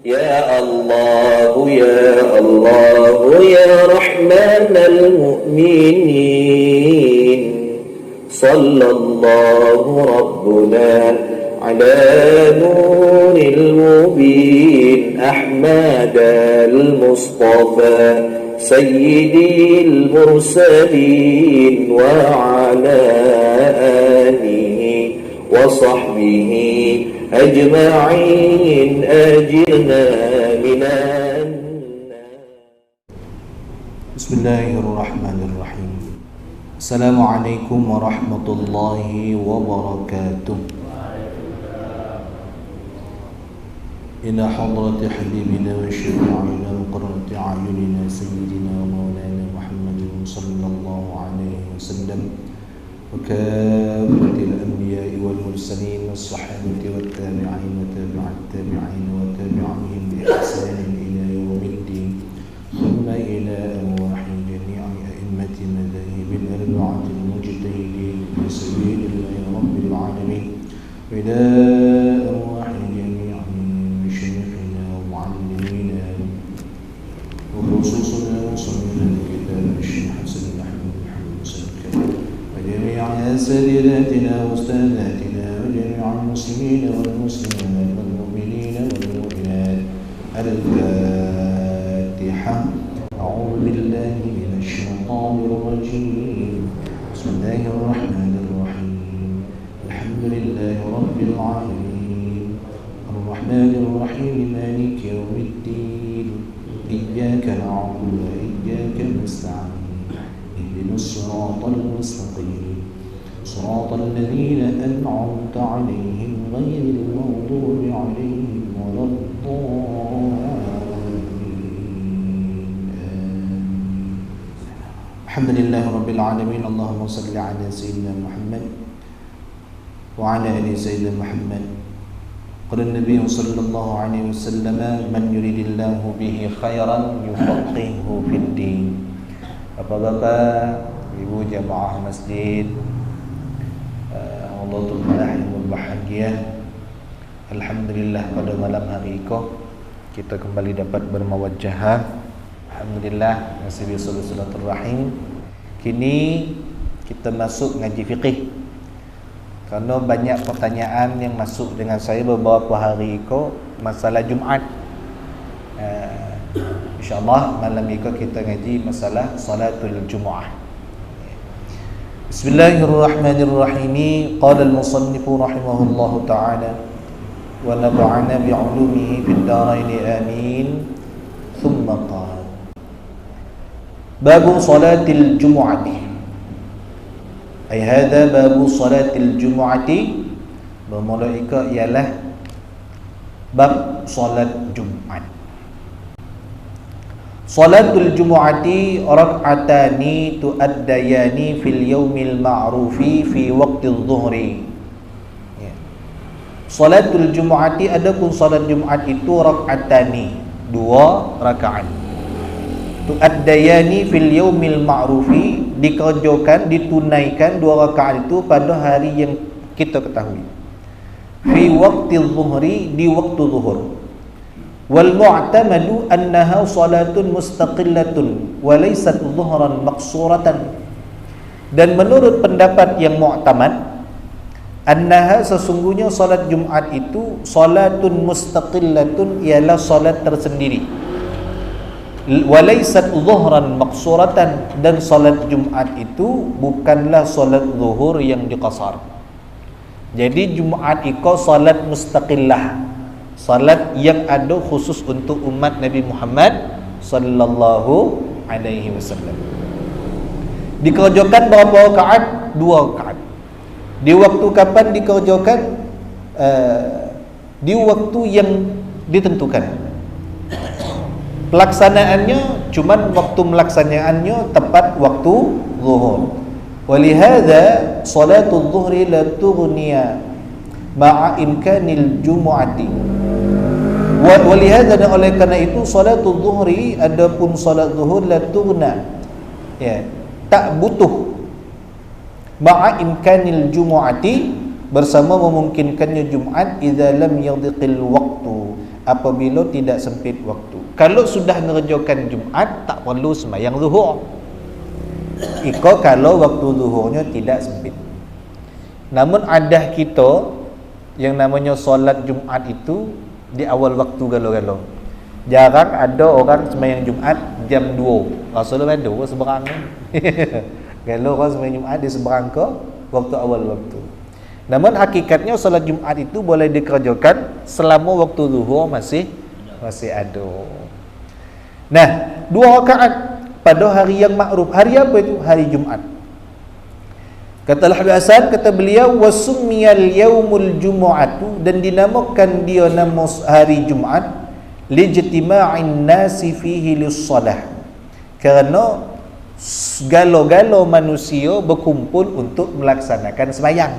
يا الله يا الله يا رحمن المؤمنين صلى الله ربنا على نور المبين أحمد المصطفى سيدي المرسلين وعلى آله وصحبه أجمعين أجرنا من النار. بسم الله الرحمن الرحيم. السلام عليكم ورحمة الله وبركاته. إلى حضرة حبيبنا وشفيعنا وقرة أعيننا سيدنا ومولانا محمد صلى الله عليه وسلم وكافة الأنبياء والمرسلين والصحابة والتابعين وتابع التابعين وتابعهم بإحسان إلى يوم الدين ثم إلى أرواح جميع أئمة مذاهب الأربعة المجتهدين في سبيل الله رب العالمين وإلى أرواح جميع مشايخنا ومعلمينا وخصوصنا وصلنا الكتاب الشيخ حسن أحمد سلكة وجميع أساتذتنا وأستاذاتنا وجميع المسلمين والمسلمات والمؤمنين والمؤمنات. الفاتحة. أعوذ بالله من الشيطان الرجيم. بسم الله الرحمن الرحيم. الحمد لله رب العالمين الرحمن الرحيم مالك يوم الدين إياك نعبد وإياك نستعين اهدنا الصراط المستقيم صراط الذين أنعمت عليهم غير المغضوب عليهم ولا الضالين. الحمد لله رب العالمين. اللهم صل على سيدنا محمد وعلى آل سيدنا محمد. قال النبي صلى الله عليه وسلم من يريد الله به خيرا يفقهه في الدين. Bapak-bapak, ibu jamaah masjid, Allahul Malah yang berbahagia, alhamdulillah pada malam hari ini kita kembali dapat bermawajjah. Alhamdulillah masih bisa silaturahim. Kini kita masuk ngaji fikih. Karena banyak pertanyaan yang masuk dengan saya beberapa hari ini masalah Jumaat. InsyaAllah malam ini kita ngaji masalah salatul Jumu'ah. Bismillahirrahmanirrahim. Qala al-musannifu rahimahullahu ta'ala wa nafa'ana bi'ulumihi fid dharain amin. Thumma qala babu salatil Jumu'ati. Ay hadha babu salatil Jumu'ati. Bermula ialah bab salat Jumat. Salatul Jumu'ati rak'atani tu'addayani fil yawmil ma'rufi fi waqtil zuhri. Salatul Jumu'ati, adapun salat Jumat itu rak'atani, 2 rakaat. Tu'addayani fil yawmil ma'rufi, dikerjakan, ditunaikan 2 rakaat itu pada hari yang kita ketahui. Fi waqtil zuhri, di waktu zuhur. Wal mu'tamadu annaha salatun mustaqillatun wa laysat dhuhran maqsuratan. Dan menurut pendapat yang mu'tamad, annaha, sesungguhnya salat Jumat itu salatun mustaqillatun, ialah salat tersendiri. Wa laysat dhuhran maqsuratan, dan salat Jumat itu bukanlah salat zuhur yang diqasar. Jadi Jumat itu salat mustaqillah, salat yang ada khusus untuk umat Nabi Muhammad sallallahu alaihi wasallam. Dikerjakan berapa rakaat? 2 rakaat. Di waktu kapan dikerjakan? Di waktu yang ditentukan. Pelaksanaannya cuman waktu melaksanaannya tepat waktu zuhur. Walihada salatul zuhri la tughniya ma'a imkanil jumu'ati. Walihada, dan oleh kerana itu salatul zuhri, adapun salat zuhur, la tughna, ya, tak butuh ma'a imkanil jumu'ati, bersama memungkinkannya Jumat, idza lam yadhiqil waqtu, apabila tidak sempit waktu. Kalau sudah mengerjakan Jumaat, tak perlu sembahyang zuhur. Iko kalau waktu zuhurnya tidak sempit. Namun adah kita yang namanya solat Jumaat itu di awal waktu galau-galau. Jarang ada orang sembahyang Jumaat jam 2. Rasulullah ada seberang. Galau orang sembahyang Jumaat di seberang ke waktu awal waktu. Namun hakikatnya solat Jumaat itu boleh dikerjakan selama waktu zuhur masih ada. Nah, 2 rakaat pada hari yang makruf. Hari apa itu? Hari Jumaat. Kata Al-Habib Hasan, kata beliau, wasumiyal yaumul jumu'atu, dan dinamakan dia nama hari Jumaat lijtima'in nasi fihi lis-salah, kerana segala-gala manusia berkumpul untuk melaksanakan sembahyang,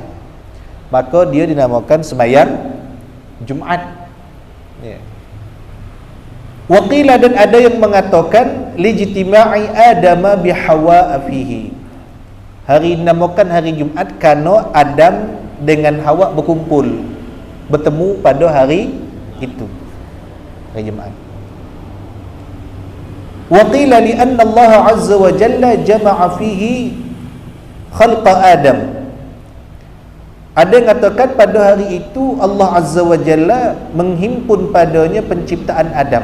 maka dia dinamakan sembahyang Jumaat. Ya. Waqila, dan ada yang mengatakan lijtima'i Adama bihawa fihi, hari dinamakan hari Jumaat kerana Adam dengan Hawa berkumpul, bertemu pada hari itu, hari Jumaat. Wa qila li anna Allah azza wa jalla jama'a fihi khalqa Adam. Ada yang katakan pada hari itu Allah azza wa jalla menghimpun padanya penciptaan Adam.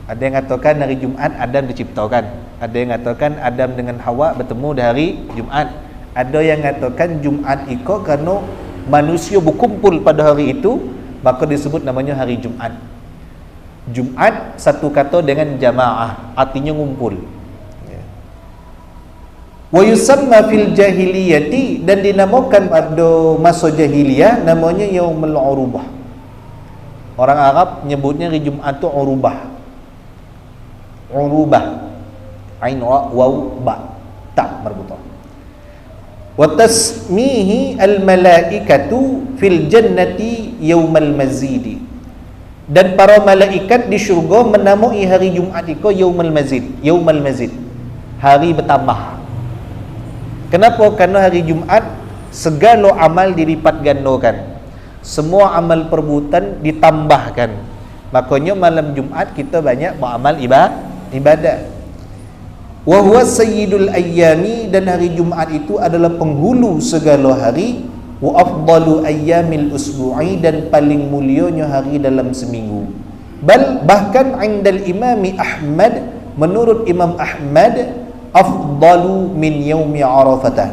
Ada yang katakan hari Jumaat Adam diciptakan. Ada yang katakan Adam dengan Hawa bertemu di hari Jumaat. Ada yang katakan Jumaat itu kerana manusia berkumpul pada hari itu, maka disebut namanya hari Jumaat. Jumaat satu kata dengan jamaah, artinya ngumpul. Wa yusamma fil jahiliyati, dan dinamakan pada masa jahiliyah namanya yaumul urubah. Orang Arab menyebutnya hari Jumaat tu urubah. Urubah, ain waw ba, ta marbutah. Wa tasmihi al malaikatu fil jannati yaumal mazid, dan para malaikat di syurga menamai hari Jumaat itu yaumul mazid, yaumul mazid, hari bertambah. Kenapa? Kerana hari Jumaat segala amal dilipat gandakan, semua amal perbuatan ditambahkan. Makanya malam Jumaat kita banyak beramal ibadat. Wa huwa sayyidul ayyami, dan hari Jumaat itu adalah penghulu segala hari. Wa afdalu ayyamil usbu'i, dan paling mulianya hari dalam seminggu. Bahkan indal imami Ahmad, menurut Imam Ahmad, afdalu min yaumi Arafah,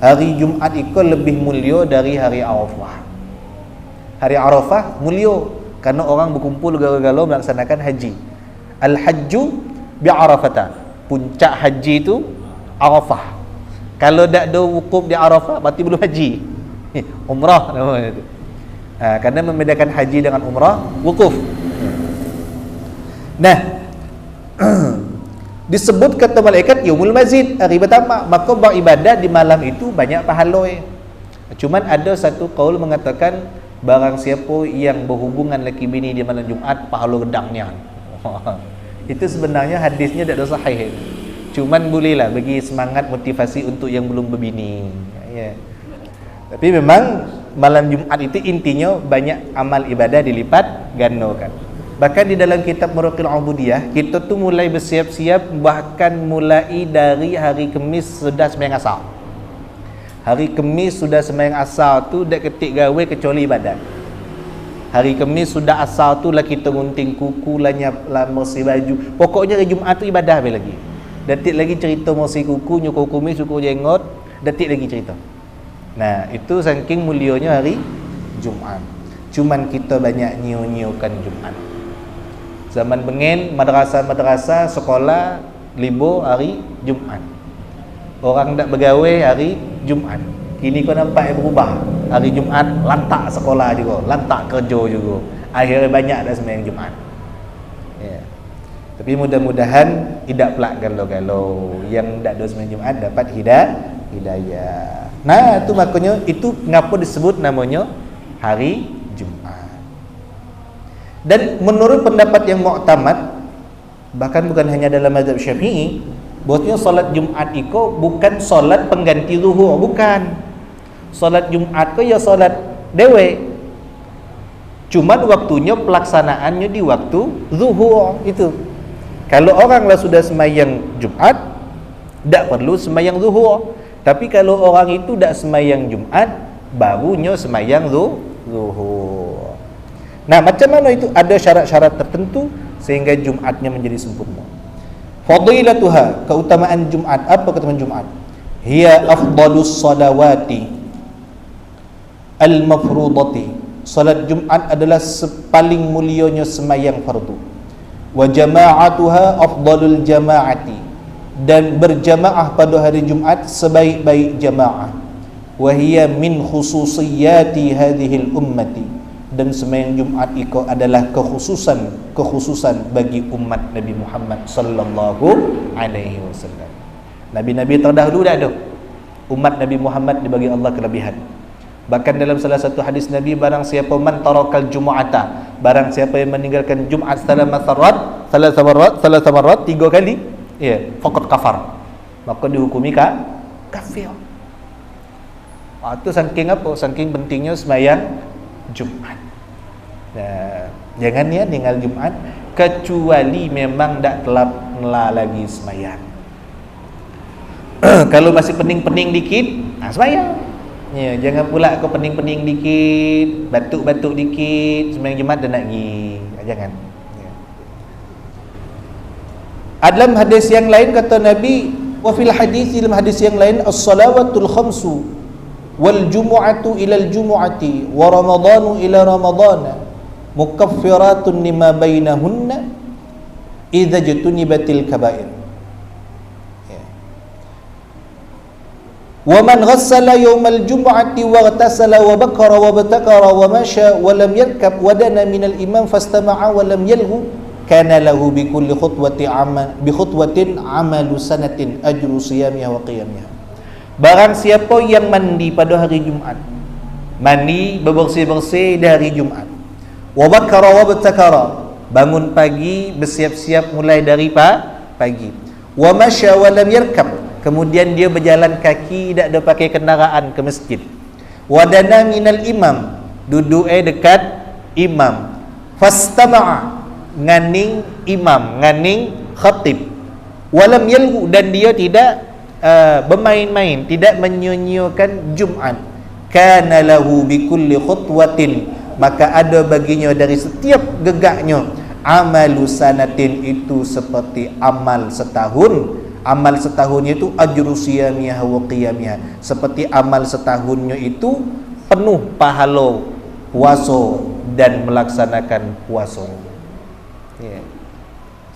hari Jumaat itu lebih mulia dari hari Arafah. Hari Arafah mulia kerana orang berkumpul galau-galau melaksanakan haji. Al-hajju bi'arafata, puncak haji itu Arafah. Kalau tak ada wukuf di Arafah, berarti belum haji. Umrah namanya itu. Kerana membedakan haji dengan umrah, wukuf. Nah, disebut kata malaikat yaumul mazid, hari pertama, maka beribadat di malam itu banyak pahala. Cuman ada satu kaul mengatakan barang siapa yang berhubungan laki bini di malam Jumaat, pahala gedangnya. Itu sebenarnya hadisnya tak ada sahih. Cuman bolehlah bagi semangat motivasi untuk yang belum berbini. Ya. Tapi memang malam Jumaat itu intinya banyak amal ibadah dilipat gandakan. Bahkan di dalam kitab Muraqil Ubudiyah, kita tu mulai bersiap-siap, bahkan mulai dari hari Khamis sudah sembahyang asar. Hari Khamis sudah sembahyang asar tu dak ketik gawe kecuali ibadat. Hari Khamis sudah asar tu lah kita gunting kuku, lah nyap, lah bersih baju. Pokoknya hari Jumaat tu ibadah lagi. Detik lagi cerita bersih kuku, nyukur kumis, cukur jenggot, detik lagi cerita. Nah, itu saking mulianya hari Jumaat. Cuman kita banyak nyiu-nyiukan Jumaat. Zaman pengen madrasah-madrasah sekolah libur hari Jumaat. Orang tak bergawe hari Jumaat. Kini kau nampak yang berubah. Hari Jumaat lantak sekolah juga, lantak kerja juga. Akhirnya banyak dah sembahyang Jumaat. Ya. Tapi mudah-mudahan tidak pelak galau-galau. Yang tak ada sembahyang Jumaat dapat hidayah. Nah, itu makanya itu ngapa disebut namanya hari Jumaat. Dan menurut pendapat yang mu'tamad, bahkan bukan hanya dalam mazhab Syafi'i, bahwasanya solat Jumaat itu bukan solat pengganti zuhur, bukan. Solat Jumaat itu ya solat dewe. Cuma waktunya pelaksanaannya di waktu zuhur itu. Kalau orang lah sudah semayang Jumat, tak perlu semayang zuhur. Tapi kalau orang itu tak semayang Jumat, barunya semayang zuhur. Nah, macam mana itu? Ada syarat-syarat tertentu sehingga Jumatnya menjadi sempurna. Fadilatuha, keutamaan Jumat. Apa keutamaan Jumat? Hiya afdalus salawati al-mafrudati. Salat Jumat adalah paling mulianya semayang fardu. Wa jama'atuha afdalul jama'ati, dan berjamaah pada hari Jumat sebaik-baik jamaah. Wa hiya min khususiyati hadhil ummati, dan semayang Jumat itu adalah kekhususan bagi umat Nabi Muhammad sallallahu alaihi wasallam. Nabi-nabi terdahulu dah ada. Umat Nabi Muhammad dibagi Allah kelebihan. Bahkan dalam salah satu hadis Nabi, barang siapa man tarakal jumu'ata, barang siapa yang meninggalkan Jumat salah samarat 3 kali, ya, faqad kafar, maka dihukumi kafir. Itu saking apa? Saking pentingnya sembahyang Jumat. Nah, jangan ya tinggal Jumat kecuali memang tak telah lagi sembahyang. Kalau masih pening-pening dikit, sembahyang. Ya, jangan pula kau pening-pening dikit, batuk-batuk dikit, sembahyang Jumat dah nak pergi. Jangan. Ya. Dalam hadis yang lain kata Nabi, wa fil hadis, dalam hadis yang lain, as-salawatul khamsu wal jumu'atu ila al-jumu'ati wa ramadhanu ila ramadhana mukaffiratun lima bainahunna idza jutunibatil kaba'ir. Wa man ghassala yawmal jumu'ati wa ghtasala wa bakara wa batakara wa masha wa lam yarkab wa dana minal imam fastama'a wa lam yalhu kana lahu bi kulli khutwatin amalu sanatin ajru siyamiha wa qiyamiha. Barang siapa yang mandi pada hari Jumat, mandi bersih-bersih dari Jumat, wa bakara wa batakara, bangun pagi bersiap-siap mulai dari pagi, wa masya wa lam yarkab, kemudian dia berjalan kaki, tak ada pakai kendaraan ke masjid, wadana minal imam, duduk dekat imam, fastama'a, nganing imam, nganing khatib, walam yalhu, dan dia tidak bermain-main, tidak menyia-nyiakan Jumat, kana lahu bikulli khutwatin, maka ada baginya dari setiap gegaknya amalu sanatin, itu seperti amal setahun. Amal setahunnya itu ajru siyamiha wa qiyamiha, seperti amal setahunnya itu penuh pahala puasa dan melaksanakan puasa. Ya.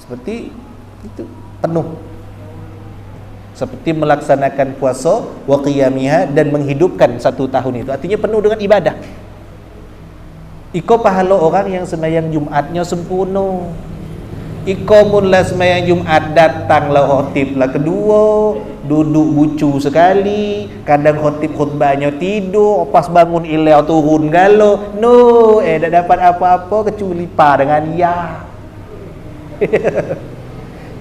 Seperti itu, penuh. Seperti melaksanakan puasa wa qiyamiha, dan menghidupkan satu tahun itu. Artinya penuh dengan ibadah. Iko pahala orang yang sembahyang Jumatnya sempurna. Iko mula sembahyang Jumat, datanglah khotib lah kedua, duduk bucu sekali, kadang khotib khutbahnya tidur, pas bangun ilau turun galo, no, tak dapat apa-apa kecuali pa dengan ya.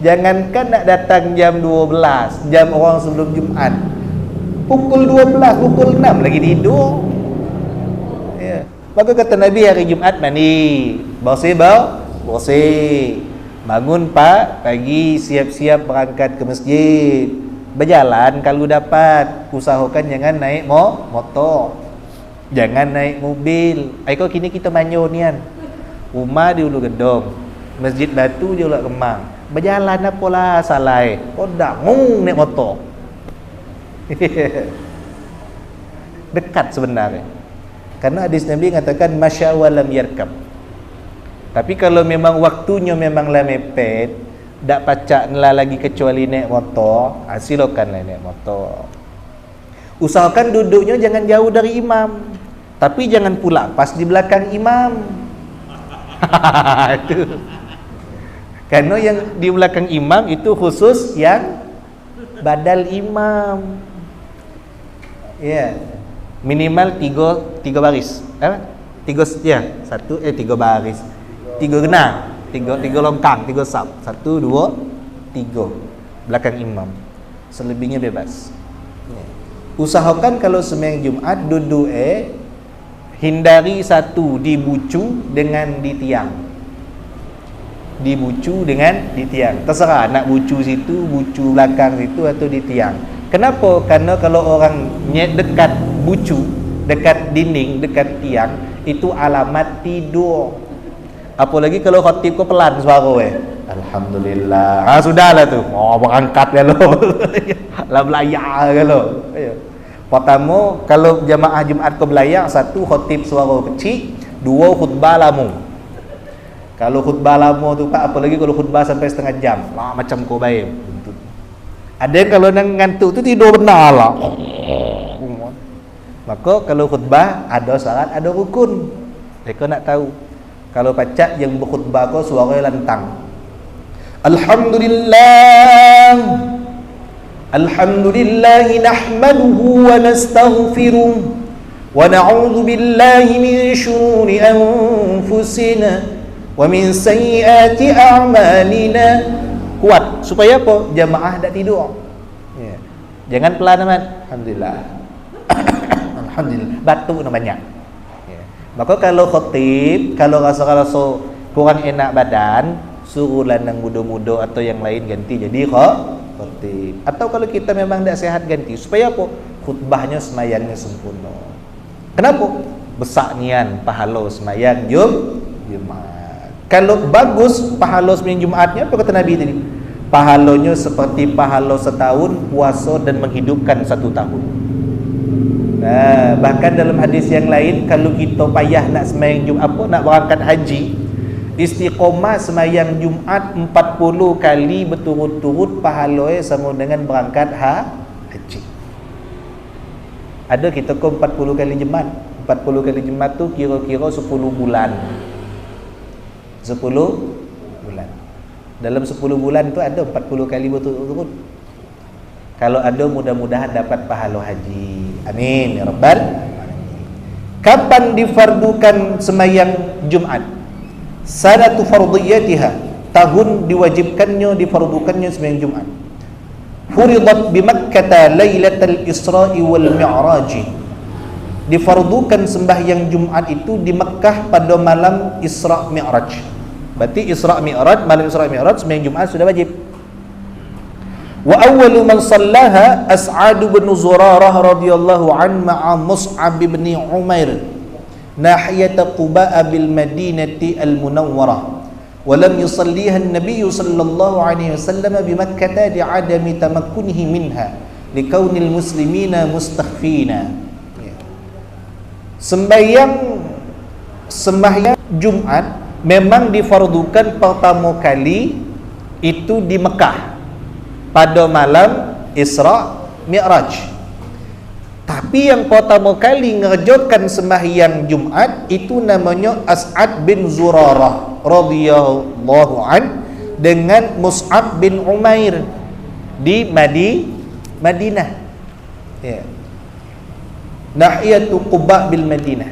Jangankan nak datang jam 12, jam orang sebelum Jumat, pukul 12, pukul 6 lagi tidur. Ya. Maka kata Nabi, hari Jumat mandi, bersih, bangun pagi, siap-siap berangkat ke masjid, berjalan kalau dapat, usahakan jangan naik motor, jangan naik mobil. Kau kini kita manyo nian, rumah di Ulu Gedong, Masjid Batu di Ulu Kemang, berjalan apalah salah, kau dangung naik motor. Dekat sebenarnya, karena hadis Nabi mengatakan masya wa lam yarkab. Tapi kalau memang waktunya memanglah mepet, tak pacak lah lagi kecuali naik motor, silakanlah naik motor. Usahakan duduknya jangan jauh dari imam, tapi jangan pula pas di belakang imam. Itu. Karena yang di belakang imam itu khusus yang badal imam. Ya, minimal tiga baris. Tiga baris. Tiga genang, tiga longkang, tiga sap, 1, 2, 3 belakang imam, selebihnya bebas. Usahakan kalau sembahyang Jumat duduk hindari satu dibucu dengan ditiang. Dibucu dengan ditiang. Terserah nak bucu situ, bucu belakang situ atau ditiang. Kenapa? Karena kalau orang dekat bucu, dekat dinding, dekat tiang, itu alamat tidur. Apalagi kalau khatib kau pelan suara Alhamdulillah. Sudahlah tu. Oh, berangkat kalau. Lah belayar kalau. Pertama, kalau jamaah Jumaat kau belayar, satu khatib suara kecil, dua khutbah lama. Kalau khutbah lama tu Pak, apalagi kalau khutbah sampai setengah jam, lah macam kau baik. Ada kalau ngantuk tu tidur benar lah. Maka kalau khutbah ada syarat, ada rukun. Mereka nak tahu. Kalau pacak yang berkhutbah kau suara lantang. Alhamdulillah. Alhamdulillah nahmaduhu wa nastaghfiruh wa na'udzu billahi min shururi anfusina wa min sayyiati a'malina. Kuat supaya apa? Jamaah tak tidur. Ya. Jangan pelan amat. Alhamdulillah. Alhamdulillah. Batuk nak banyak. Maka kalau khatib, kalau rasa-rasa kurang enak badan, suruh lanang muda-muda atau yang lain ganti jadi khatib. Atau kalau kita memang tak sihat, ganti. Supaya apa? Khutbahnya semayangnya sempurna. Kenapa? Besar nian pahala semayang Jumaat. Kalau bagus pahala semayang Jumaatnya, apa kata Nabi tadi? Pahalanya seperti pahala setahun puasa dan menghidupkan 1 tahun. Nah, bahkan dalam hadis yang lain, kalau kita payah nak sembahyang Jumaat, nak berangkat haji, istiqamah sembahyang Jumaat 40 kali berturut-turut pahalanya sama dengan berangkat haji. Ada kita kau 40 kali Jumaat. 40 kali Jumaat tu kira-kira 10 bulan. 10 bulan. Dalam 10 bulan tu ada 40 kali berturut-turut. Kalau ada, mudah-mudahan dapat pahala haji. Amin ya rabbal alamin. Kapan difardukan sembahyang Jumaat? Sanatu fardiyatiha, tahun diwajibkannya, difardukannya sembahyang Jumaat. Furidat bi Makkah lailatul Isra'i wal Mi'raj. Difardukan sembahyang Jumaat itu di Mekah pada malam Isra' Mi'raj. Berarti Isra' Mi'raj, malam Isra' Mi'raj sembahyang Jumaat sudah wajib. Wa awwalu man sallaha As'ad bin Zurarah radhiyallahu an ma'a Mus'ab bin Umair nahiyat Quba bil Madinati al Munawwarah wa lam yusalliha an-nabiy sallallahu alaihi wasallam bi Makkah li'adami tamakkunihi minha likaunil muslimina mustakhfina. Sembahyang Jumaat memang difardukan pertama kali itu di Mekah pada malam Isra' Mi'raj. Tapi yang pertama kali ngerjakan sembahyang Jumaat itu namanya As'ad bin Zurarah radhiyallahu an dengan Mus'ab bin Umair di Madinah. Ya. Nahiyatu Quba bil Madinah.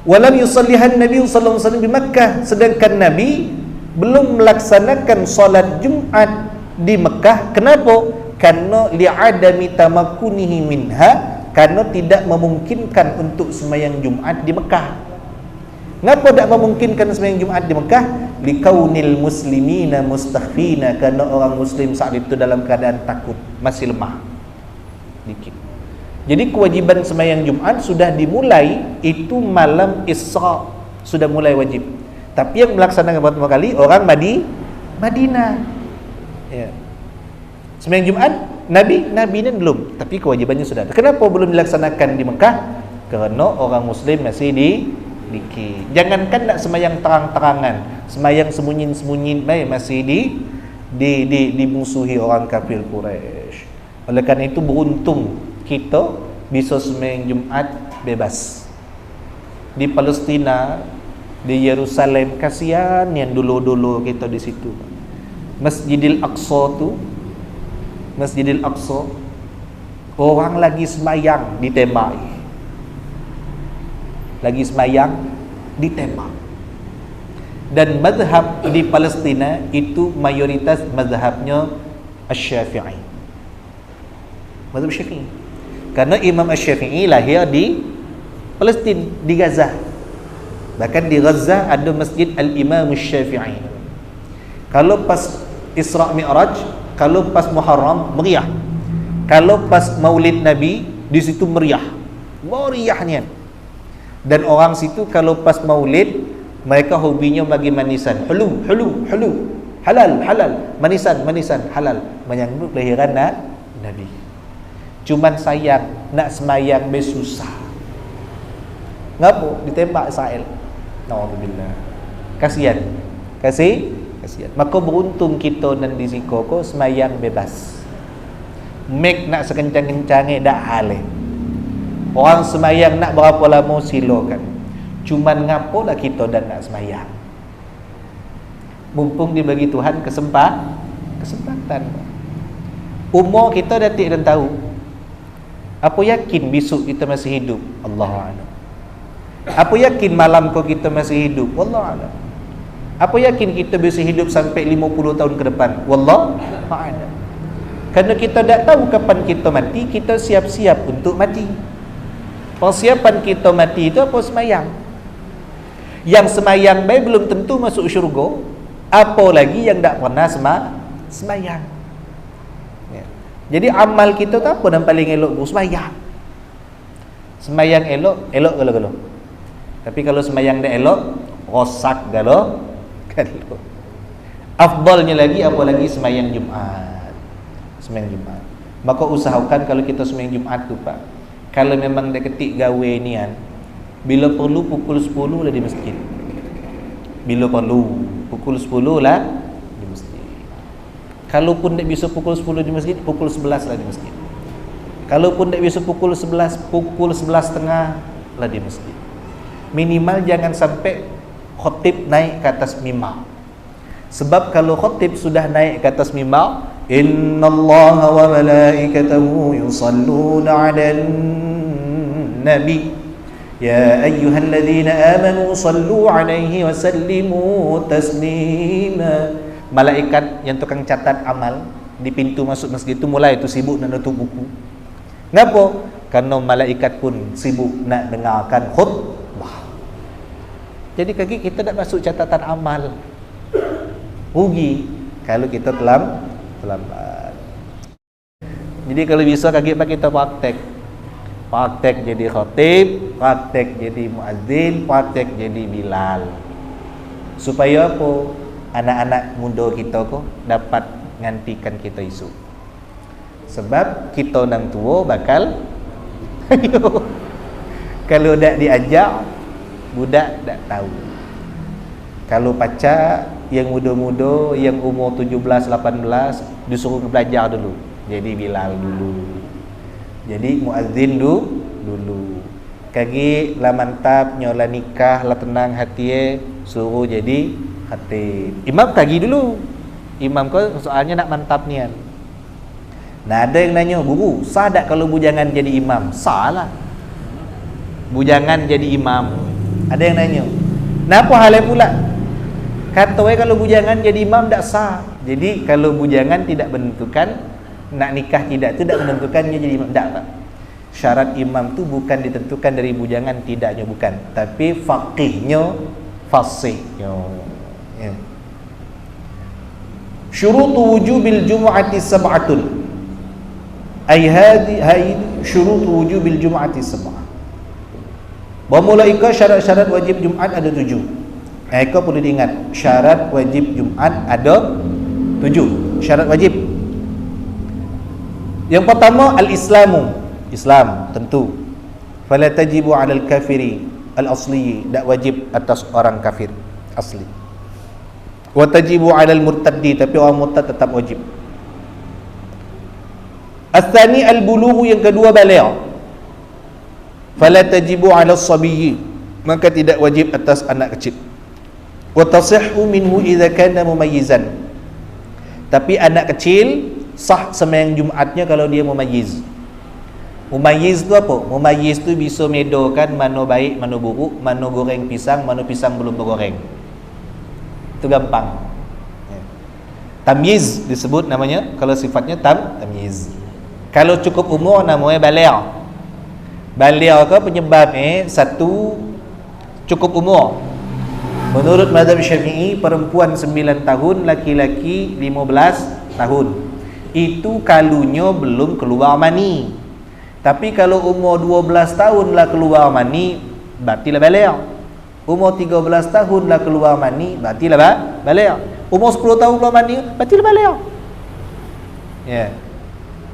Walam yusallihan Nabi sallallahu alaihi wasallam di Makkah, sedangkan Nabi belum melaksanakan solat Jumaat di Mekah. Kenapa? Karena li'adami tamakkunihi minha, karena tidak memungkinkan untuk sembahyang Jumaat di Mekah. Ngapa tak memungkinkan sembahyang Jumaat di Mekah? Likaunil muslimina mustakhfina, karena orang muslim saat itu dalam keadaan takut, masih lemah dikit. Jadi kewajiban sembahyang Jumaat sudah dimulai itu malam Isra, sudah mulai wajib. Tapi yang melaksanakan pertama kali orang Madinah. Ya. Sembahyang Jumaat Nabi ni belum, tapi kewajibannya sudah ada. Kenapa belum dilaksanakan di Mekah? Kerana orang muslim masih dikit. Jangankan nak sembahyang terang-terangan, sembahyang sembunyi-sembunyi masih dimusuhi orang kafir Quraisy. Oleh kerana itu beruntung kita bisa sembahyang Jumaat bebas. Di Palestina, di Yerusalem, kasihan yang dulu-dulu kita di situ. Masjidil Aqsa tu, Masjidil Aqsa, orang lagi sembahyang ditembak. Lagi sembahyang ditembak. Dan mazhab di Palestina itu mayoritas mazhabnya Asy-Syafi'i. Mazhab Syafi'i. Karena Imam Asy-Syafi'i lahir di Palestin, di Gaza. Bahkan di Gaza ada masjid Al-Imam Syafi'i. Kalau pas Isra Mi'raj, kalau pas Muharram meriah. Kalau pas Maulid Nabi, di situ meriah. Meriahnya. Dan orang situ kalau pas Maulid, mereka hobinya bagi manisan. Hulu, halal, manisan, halal. Menyambut lahiran Nabi. Cuman sayang, nak semayang besusah. Ngapa? Ditembak Israel. Alhamdulillah. Kasihan. Maka beruntung kita dan di siko ko semayang bebas. Mek nak sekencang-kencangnya dak hale. Orang semayang nak berapa lama silakan. Cuman ngapalah kita dan nak semayang. Mumpung dibagi Tuhan kesempatan. Umur kita dah tak dan tahu. Apa yakin besok kita masih hidup? Allahu a'lam. Apa yakin malam ko kita masih hidup? Wallahu a'lam. Apa yakin kita bisa hidup sampai 50 tahun ke depan? Wallahu a'lam. Kerana kita tak tahu kapan kita mati, kita siap-siap untuk mati. Persiapan kita mati itu apa? Semayang. Yang semayang baik belum tentu masuk syurga, apa lagi yang tak pernah semayang. Ya. Jadi amal kita tu apa yang paling elok? Semayang. Semayang elok kalau. Tapi kalau semayang dah elok, rosak galo. Afdalnya lagi apalagi semayang Jumaat. Maka usahakan kalau kita semayang Jumaat tu Pak, kalau memang dah ketik gawe nian, bila perlu pukul 10 lah di masjid. Bila perlu pukul 10 lah di masjid. Kalaupun tak bisa pukul 10 di masjid, pukul 11 lah di masjid. Kalaupun tak bisa pukul 11, pukul 11.30 lah di masjid. Minimal jangan sampai khatib naik ke atas mimbar. Sebab kalau khatib sudah naik ke atas mimbar, innallaha wa malaikatahu yusalluna 'alan nabi ya ayyuhalladzina amanu sallu 'alaihi wa sallimu taslima. Malaikat yang tukang catat amal di pintu masuk masjid itu mulai tu sibuk nak tutup buku. Ngapa? Karena malaikat pun sibuk nak dengarkan khutbah. Jadi kaki kita tak masuk catatan amal. Rugi kalau kita terlambat. Jadi kalau bisa kaki kita praktek jadi khatib, praktek jadi muazzin, praktek jadi bilal. Supaya apa? Anak-anak muda kita ko dapat ngantikan kita isu. Sebab kita nang tua bakal kalau dak diajak, budak tak tahu. Kalau pacar yang muda-muda, yang umur 17, 18, disuruh belajar dulu. Jadi bilal dulu. Jadi muazzin dulu. Kagi lah mantap, nyola nikah, lah tenang hati suruh jadi khatib. Imam kagi dulu. Imam kau soalnya nak mantap nian. Nah ada yang nanya, guru, sah tak kalau bujangan jadi imam? Sah lah. Bujangan jadi imam. Ada yang nanya, kenapa halnya pula? Kata kalau bujangan jadi imam tak sah. Jadi kalau bujangan tidak menentukan, nak nikah tidak tu tak menentukannya jadi imam. Tak Pak. Syarat imam tu bukan ditentukan dari bujangan, tidaknya bukan. Tapi faqihnya, fasihnya. Ya. Syurutu wujubil jumu'ati sab'atun. Ai hadhi syurutu wujubil jumu'ati sab'ah. Bermulaika syarat-syarat wajib Jumaat ada 7. Kau perlu diingat, syarat wajib Jumaat ada 7. Syarat wajib. Yang pertama al-islamu, Islam tentu. Fala tajibu 'alal kafiri al-asli, tak wajib atas orang kafir asli. Wa tajibu 'alal murtaddi, tapi orang murtad tetap wajib. Al-thani al-bulugh, yang kedua baligh. Fala tajibu 'ala as-sabiyyi, maka tidak wajib atas anak kecil. Wa tasihhu minhu idza kana mumayyizan, tapi anak kecil sah sembahyang Jumaatnya kalau dia mumayyiz. Mumayyiz tu apa? Mumayyiz tu bisa medokan mana baik, mana buruk, mana goreng pisang, mana pisang belum bergoreng. Itu gampang. Tamyiz disebut namanya, kalau sifatnya tamyiz. Kalau cukup umur namanya baligh. Baliau ke penyebab satu, cukup umur. Menurut mazhab Syafi'i, perempuan 9 tahun, laki-laki 15 tahun. Itu kalunya belum keluar mani. Tapi kalau umur 12 tahun lah keluar mani, berarti lah balik. Umur 13 tahun lah keluar mani, berarti lah balik. Umur 10 tahun keluar mani, berarti lah balik. Ya.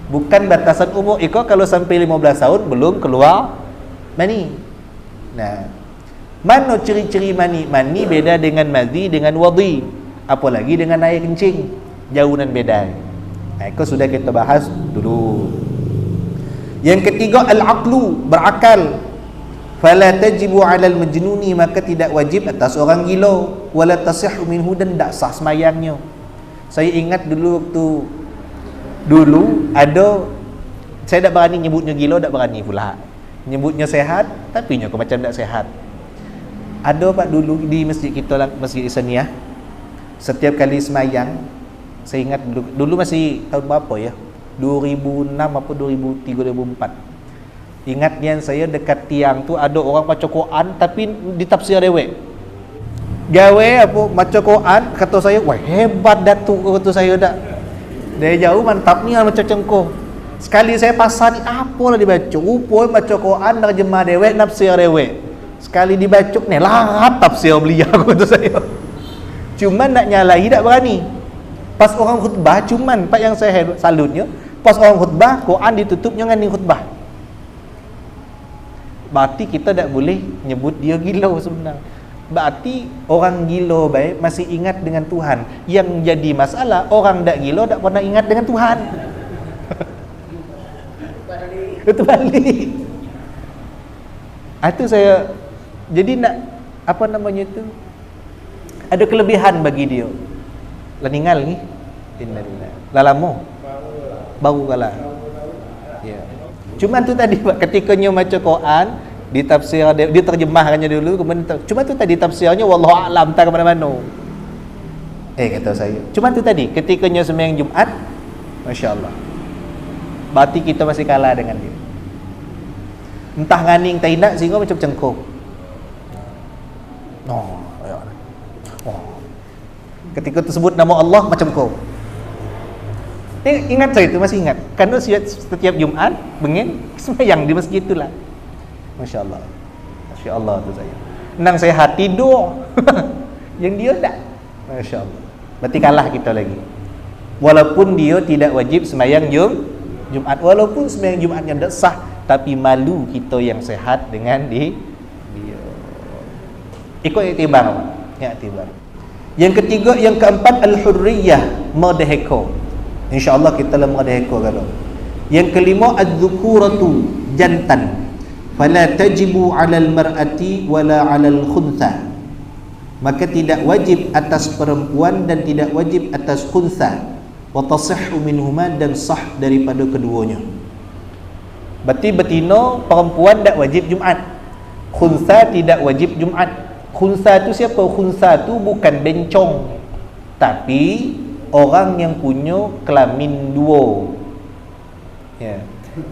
Bukan batasan umur ikut kalau sampai 15 tahun belum keluar mani. Nah, mana ciri-ciri mani? Mani beda dengan madhi dengan wadhi. Apalagi dengan air kencing. Jauh dan beda. Nah, itu sudah kita bahas dulu. Yang ketiga, al-aqlu, berakal. Fala tajibu 'alal majnuni, maka tidak wajib atas orang gila. Wala tasihhu minhu, dan tak sah semayangnya. Saya ingat dulu waktu ada, saya tak berani nyebutnya gila, tak berani pula. Nyebutnya sehat, tapi nyo macam tak sehat. Ada pak dulu di masjid kita, Masjid Isaniah, setiap kali semayang, saya ingat dulu masih tahun berapa ya, 2006 apa 2003 2004. Ingat yang saya dekat tiang tu ada orang baca Quran tapi ditafsir dewek. Gawe apa baca Quran, kata saya, wah hebat datuk, kata saya dak. Dari jauh mantap ni macam cengkoh. Sekali saya pasal ni apalah dibaca. Rupanya baca Quran terjemah dewek, nafsir dewek. Sekali dibaca ni larat tafsir beliau, kata saya. Cuman nak nyalahi tak berani. Pas orang khutbah, cuman pak yang saya salutnya, pas orang khutbah, Quran ditutupnya dengan khutbah. Berarti kita tak boleh nyebut dia gila sebenarnya. Berarti orang gila baik masih ingat dengan Tuhan. Yang jadi masalah, orang tak gila tak pernah ingat dengan Tuhan. Itu balik. Itu saya, jadi nak apa namanya itu, ada kelebihan bagi dia. Lah ninggal ni, innalillah. Lah lama, baru kalah. Ya. Cuma tu tadi ketika nyo baca Quran, ditafsir, diterjemahkannya dulu, kemudian cuma tu tadi tafsirnya wallahu a'lam, tak ke mana-mana. Kata saya. Cuma tu tadi ketika nyo sembahyang Jumaat, masya-Allah. Berarti kita masih kalah dengan dia. Entah nganing tak indak sehingga macam cengkok. Ketika tersebut nama Allah macam kau. Ingat saya itu, masih ingat. Karena setiap Jumaat bengin sembahyang di masjid itulah. Masya-Allah. Masya-Allah tu saya. Nang saya hati tidur. Yang dia tak. Masya-Allah. Berarti kalah kita lagi. Walaupun dia tidak wajib sembahyang Jumaat, walaupun sembahyang Jumaat yang tak sah, tapi malu kita yang sehat dengan dia. Ikut iktibar. Ya, iktibar. Yang ketiga, yang keempat, al-hurriyah, merdeka. InsyaAllah kita lah merdeka kalau. Yang kelima, az-zukuratu, jantan. Fala tajibu 'alal mar'ati wala 'alal khuntha. Maka tidak wajib atas perempuan dan tidak wajib atas khuntha. Wa tasihhu minhuma, dan sah daripada keduanya. Berarti betina, perempuan tak wajib Jumaat. Khuntha tidak wajib Jumaat. Khunsa tu siapa? Khunsa tu bukan bencong, tapi orang yang punya kelamin dua. Ya.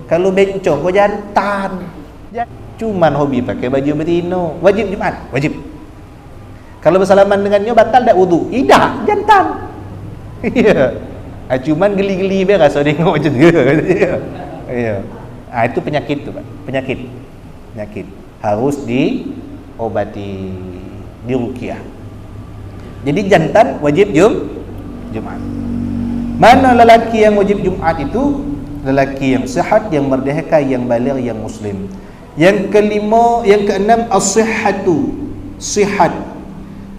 Kalau bencong kau jantan. Cuman hobi pakai baju betina. Wajib Jumaat? Wajib. Kalau bersalaman dengannya batal tak wudu? Tidak, jantan. Ya. Cuman geli-geli biar rasa tengok macam tu. Ya. Itu penyakit tu, Pak. Penyakit. Harus diobati, diruqyah. Jadi jantan wajib Jumaat. Mana lelaki yang wajib Jumaat itu? Lelaki yang sihat, yang merdeka, yang baligh, yang muslim. Yang kelima, yang keenam, as-sihhatu, sihat.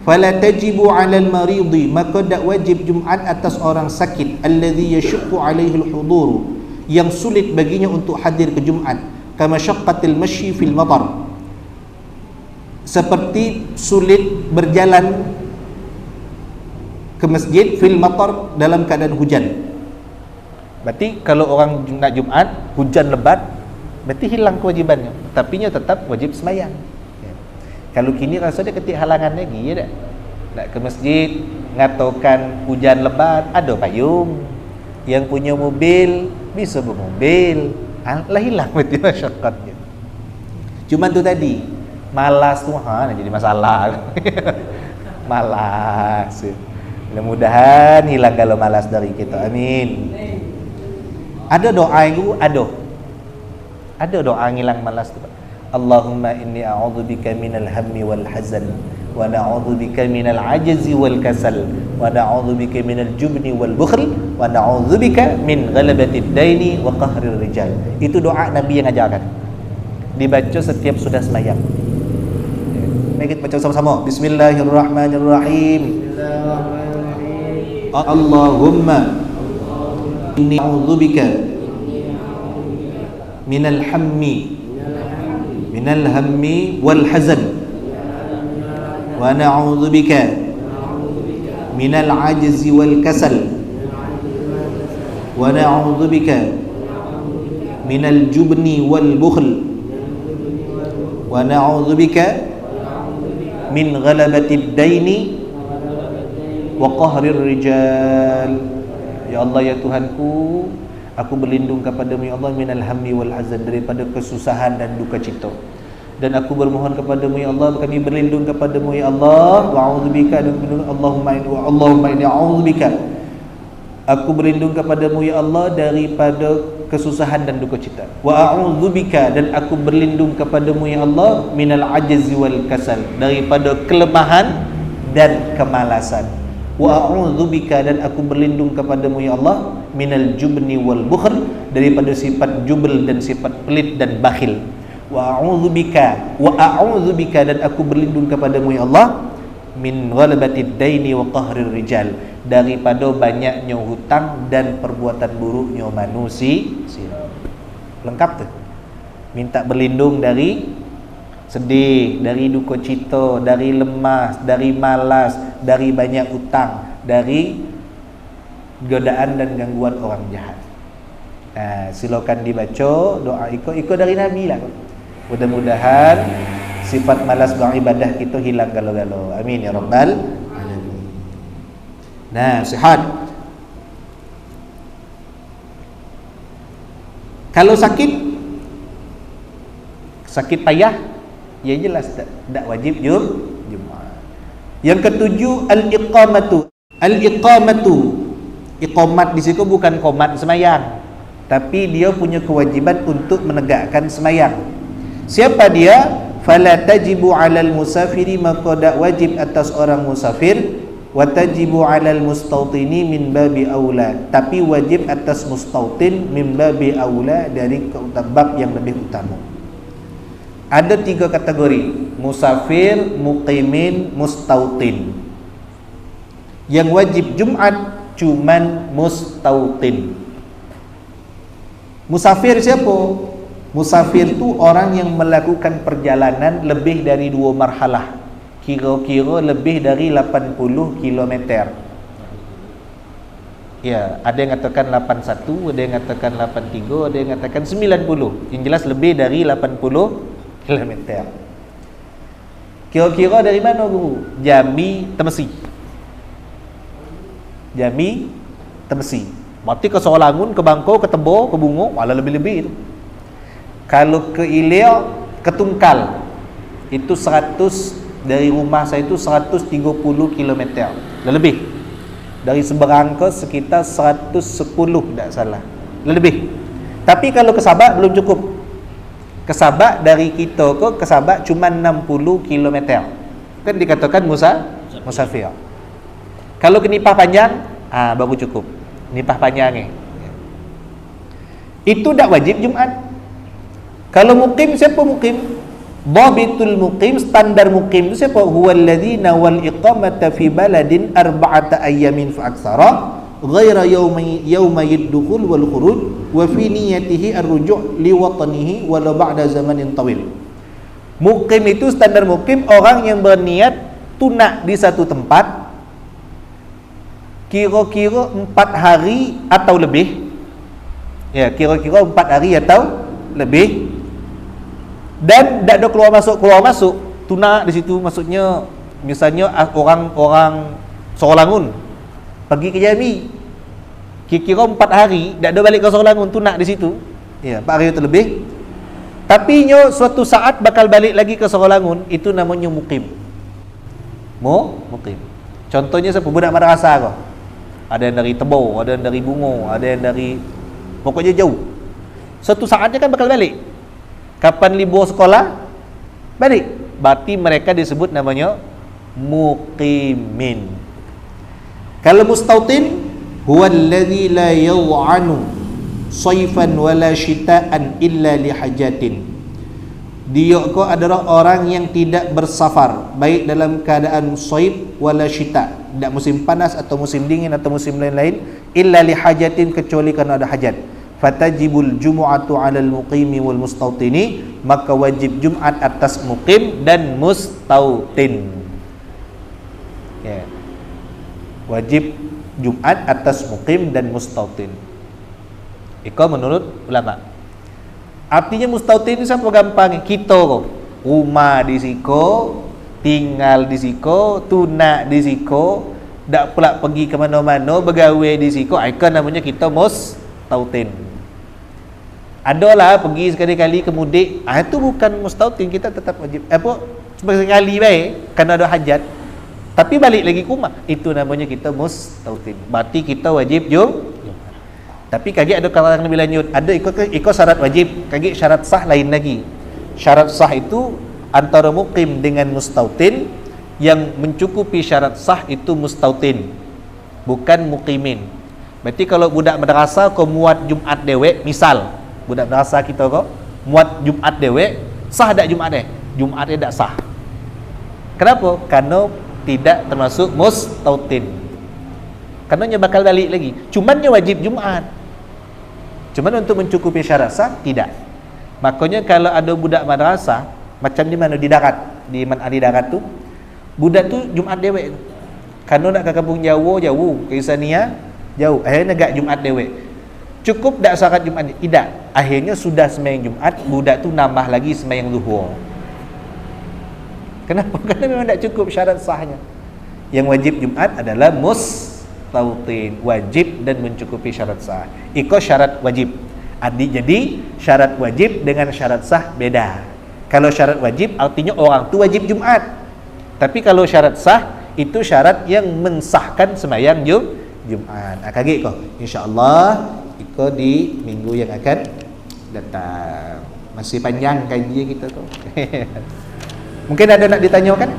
Fala tajibu 'alal maridi, maka tak wajib Jumaat atas orang sakit, alladhi yashuqqu 'alaihi al-hudur, yang sulit baginya untuk hadir ke Jumaat, kama syaqqatil masyi fil matar, seperti sulit berjalan ke masjid fil matar, dalam keadaan hujan. Berarti kalau orang nak Jumaat hujan lebat, berarti hilang kewajibannya, tapi nya tetap wajib sembahyang. Ya. Kalau kini rasa dia ketik halangan lagi, ya tak? Nak ke masjid ngatakan hujan lebat, ada payung. Yang punya mobil bisa bermobil, lah hilang berarti masyarakatnya. Cuman tu tadi, malas tu nak jadi masalah. Malas. Mudah-mudahan hilang kalau malas dari kita. Amin. Ada doa itu, ada doa ngilang malas tu. Allahumma inni a'udzubika minal hammi wal hazan wa na'udzubika minal ajzi wal kasal wa na'udzubika minal jubni wal bukhl wa na'udzubika min ghalabatid daini wa qahrir rijal. Itu doa Nabi yang ajarkan. Dibaca setiap sudah sembahyang. Mari kita baca sama-sama. Bismillahirrahmanirrahim. Allahumma inni a'udzubika minal hammi wal hazan wa na'udzubika minal ajzi wal kasal wa na'udzubika minal jubni wal bukhl wa na'udzubika min ghalabatid daini wa qahrir rijal. Ya Allah, ya Tuhanku, aku berlindung kepadamu ya Allah minal hammi wal hazan, daripada kesusahan dan duka cita. Dan aku bermohon kepadamu ya Allah, kami berlindung kepadamu ya Allah, wa a'udzubika, Allahumma inni a'udzubika, aku berlindung kepadamu ya Allah daripada kesusahan dan duka cita. Wa a'udzubika, dan aku berlindung kepadamu ya Allah minal ajzi wal kasal, daripada kelemahan dan kemalasan. Wa a'udzubika, dan aku berlindung kepadamu ya Allah minal jubni wal bukhl, daripada sifat jubel dan sifat pelit dan bakhil. Wa a'udzubika, dan aku berlindung kepadamu ya Allah min ghalabatid daini wa qahrir rijal, daripada banyaknya hutang dan perbuatan buruknya manusia. Lengkap tu. Minta berlindung dari sedih, dari duka cita, dari lemas, dari malas, dari banyak hutang, dari godaan dan gangguan orang jahat. Silakan dibaca doa ikut dari Nabi lah. Mudah-mudahan sifat malas beribadah kita hilang galau-galau. Amin ya rabbal alamin. Nah, sihat. Kalau sakit payah, ya jelas tak wajib Jumaat. Yang ketujuh, iqamat di situ bukan qomat semayang, tapi dia punya kewajiban untuk menegakkan semayang. Siapa dia? Fala tajibu 'alal musafiri, maka tak wajib atas orang musafir. Wa tajibu 'alal mustautini min babi aula, tapi wajib atas mustautin min babi aula, dari bab yang lebih utama. Ada 3 kategori: musafir, muqimin, mustautin. Yang wajib Jumat cuman mustautin. Musafir siapa? Musafir tu orang yang melakukan perjalanan lebih dari 2 marhalah, kira-kira lebih dari 80 km. Ya, ada yang katakan 81, ada yang katakan 83, ada yang katakan 90. Yang jelas lebih dari 80 km. Kira-kira dari mana guru? Jambi, Temesi. Berarti ke Sawangangun, ke Bangkau, ke Tebo, ke Bungo, malah lebih-lebih itu. Kalau ke Ilir, ke Tungkal, itu 100, dari rumah saya itu 130 km lebih. Dari Seberang ke sekitar 110 tak salah, lebih. Tapi kalau ke Sabak belum cukup. Ke Sabak dari kita ke Sabak cuma 60 km. Kan dikatakan musafir. Kalau ke Nipah Panjang, baru cukup. Nipah Panjang ni. Itu tak wajib Jumat. Kalau muqim, siapa muqim? Dhabitul muqim, standar muqim itu siapa? Huwallazi nawal iqamata fi baladin arba'ata ayyamin fa aktsara ghaira yawma yadkhul wal khuruj wa fi niyyatihi ar-ruju' li watanihi walau ba'da zamanin tawil. Muqim itu standar muqim, orang yang berniat tunak di satu tempat kira-kira 4 hari atau lebih. Ya, kira-kira 4 hari atau lebih. Dan tak ada keluar masuk tunak di situ. Maksudnya misalnya orang Sawangangun pergi ke Jambi, kira-kira 4 hari tak ada balik ke Sawangangun, tunak di situ. Ya, 4 hari atau lebih. Tapi nyo suatu saat bakal balik lagi ke Sekolangun, itu namanya mukim. Mukim. Contohnya siapa? Budak madrasah kau. Ada yang dari Tebo, ada yang dari Bungo, ada yang dari pokoknya jauh. Suatu saatnya kan bakal balik. Kapan libur sekolah? Balik. Berarti mereka disebut namanya muqimin. Kalau mustautin, huwa alladhi la yaw'anu saifan wala syita'an illa lihajatin. Dia ko adalah orang yang tidak bersafar baik dalam keadaan saif wala syita', tidak musim panas atau musim dingin atau musim lain-lain, illa lihajatin, kecuali kerana ada hajat. Fatajibul jumu'atu 'alal muqimi wal mustautini, maka wajib Jumat atas muqim dan mustautin. Ya. Wajib Jumat atas muqim dan mustautin. Iko menurut ulama. Artinya mustautin itu siapa gampang? Kita kok. Rumah di siko, tinggal di siko, tunak di siko, tak pula pergi ke mana-mana, bergawe di siko. Iko namanya kita mustautin. Adalah pergi sekali-kali ke mudik, itu bukan mustautin, kita tetap wajib. Sekali baik kerana ada hajat. Tapi balik lagi ke rumah, itu namanya kita mustautin. Berarti kita wajib Tapi kaki ada kalangan lebih lanjut. Ada ikut syarat wajib, kaki syarat sah lain lagi. Syarat sah itu antara muqim dengan mustautin. Yang mencukupi syarat sah itu mustautin, bukan muqimin. Berarti kalau budak madrasah kau muat Jumat dewek, misal budak madrasah kita kau muat Jumat dewek, sah tak Jumat deh? Jumat dia tak sah. Kenapa? Karena tidak termasuk mustautin. Karena dia bakal balik lagi. Cuman dia wajib Jumat. Cuman untuk mencukupi syarat sah, tidak. Makanya kalau ada budak madrasah, macam di mana? Di darat. Di mana di darat tu, budak tu Jumat dewek. Karena nak ke kampung jauh, ke Isania, jauh. Akhirnya agak Jumat dewek. Cukup tak syarat Jumat? Tidak. Akhirnya sudah sembahyang Jumat, budak tu nambah lagi sembahyang zuhur. Kenapa? Karena memang tak cukup syarat sahnya. Yang wajib Jumat adalah mustautin, wajib dan mencukupi syarat sah. Ikut syarat wajib. Jadi syarat wajib dengan syarat sah beda. Kalau syarat wajib artinya orang tu wajib Jumat. Tapi kalau syarat sah itu syarat yang mensahkan sembahyang Jumat. Kaget kau. Insya-Allah ikut di minggu yang akan datang. Masih panjang kajian kita tu. Mungkin ada nak ditanyakan?